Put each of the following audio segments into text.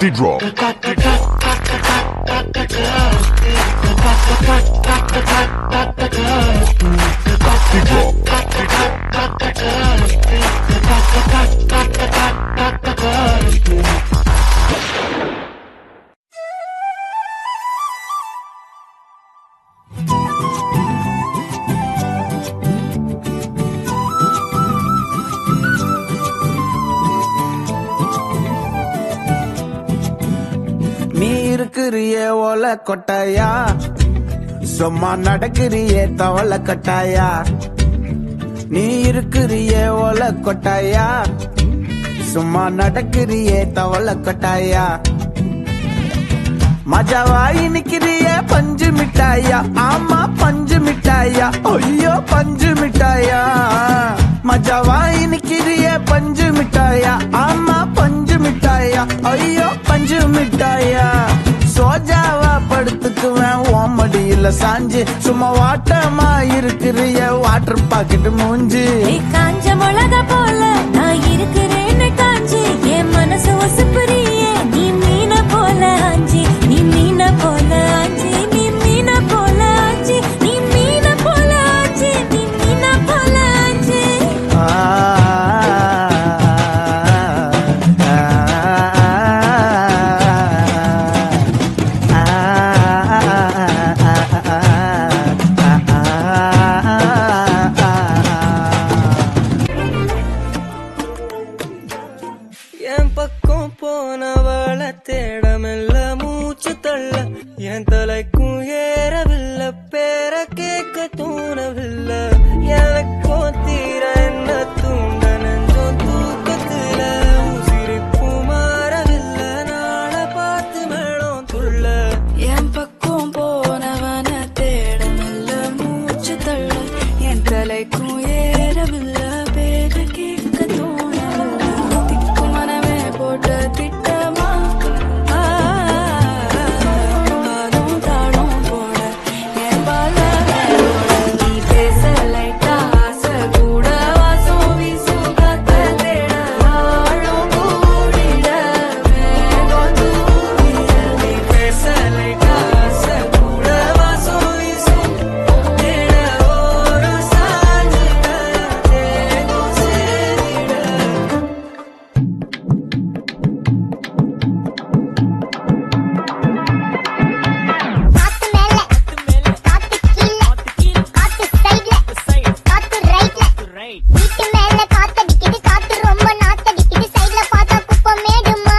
Cockty drop. Cockty drop. நீ இருக்கிறியே ஓல கொட்டாயா, சும்மா நடக்கிறியே தவள கட்டாயா. நீ இருக்கிறியே ஓல கொட்டாயா, சும்மா நடக்கிறியே தவள கட்டாயா. மஜாவாய் நிக்கிறியே பஞ்சு மிட்டாயா, ஆமா பஞ்சு மிட்டாயா, ஐயோ பஞ்சு மிட்டாயா. மஜாவாய் நிக்கிறியே பஞ்சு மிட்டாயா, ஆமா பஞ்சு மிட்டாயா, ஐயோ பஞ்சு மிட்டாயா. சோஜாவா படுத்துக்குவேன் ஓமடியில சாஞ்சு, சும்மா வாட்டமா இருக்கிறிய வாட்டர் பாக்கெட் மூஞ்சி. காஞ்ச மிளகா போல நான் இருக்கிறேன்னு காஞ்சி, என் மனசு ஒசுப்புறியே நீ மீன போல ஆஞ்சி, நீ மீன போல ஆஞ்சி, நீ மீன போல ஆஞ்சி, நீ மீன போல ஆஞ்சி, நீ மீன போல ஆஞ்சி. என் பக்கம் போனவள தேடமெல்ல மூச்சு தள்ள, என் தலைக்கும் ஏறவில்லை, பேர கேட்க தூணவில்லை. எனக்கும் தீர என்ன தூண்ட நெஞ்சம் தூக்கத்துல, சிரிப்பு மாறவில்லை, நாள பார்த்து மேளம் துள்ள. என் பக்கம் போனவன தேடமெல்ல மூச்சு தள்ள, என் தலைக்கும் ஏறவில்லை, பேர கேட்க தோணவில்லை. திக்கு மனமே போட்ட திட்டமா, பாடும் தாடும் போட என் பால வேலோட. நீ பேச லைட்டா ஆசை கூட, வாசம் வீசும் காத்த தேட, ஆழம் கூடிட மேகம் தூவிட. நீ பேச லைட்டா ஆசை கூட, வாசம் வீசும் தேட, ஒரு சாஞ்சிட தேகம் சேரிட. காத்து மேல காத்து கீழ காத்து சைடுல காத்து ரைட்ல, வீட்டு மேல காத்தடிக்குது, காத்து ரொம்ப நாத்தடிக்குது, சைடுல பார்த்தா குப்பை மேடுமா.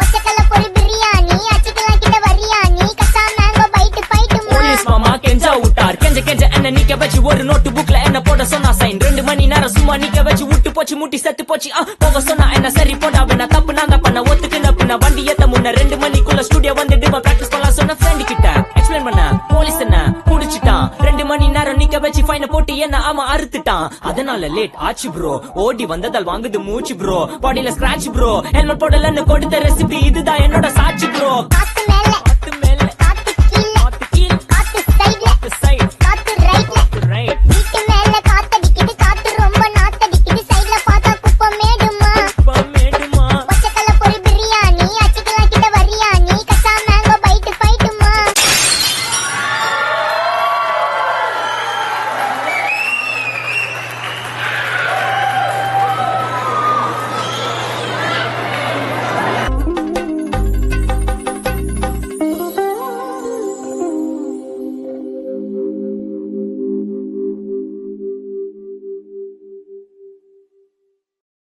ஒச்சக்கல்ல பொரி பிரியாணி, அச்சிக்கலாம் கிட்ட வரியாணி, கச்சா மேங்கோ பைட்டு பைட்டுமா. போலீஸ் மாமா கெஞ்சா விட்டார், கெஞ்ச என்ன நிக்க வச்சு ஒரு நோட்டு புக்ல என்ன போட சொன்னா சைன். 2 மணி நேரம் சும்மா நிக்க வச்சு விட்டு போச்சு, முட்டி செத்து போச்சு. போக சொன்னா என்ன சரி போடா, வேணா தப்பு நான் தான் பண்ண ஒத்துக்குன பின்ன வண்டி ஏத்த முன்ன 2 மணிக்குள்ள ஸ்டுடியோ வந்துட்டு பிராக்டிஸ் பண்ணலாம் சொன்ன ஃப்ரெண்ட் கிட்ட எக்ஸ்பிளைன் பண்ண. போலீஸ் என்ன குடிச்சிட்டான், 2 மணி நேரம் நிக்க வச்சு ஃபைனை போட்டு என்ன ஆமா அறுத்துட்டான். அதனால லேட் ஆச்சு ப்ரோ, ஓடி வந்ததால் வாங்குது மூச்சு ப்ரோ, பாடியில ஸ்கிராட்ச் ப்ரோ, ஹெல்மெட் போடலன்னு கொடுத்த ரெசிபி இதுதான் என்னோட சாட்சி ப்ரோ. காத்து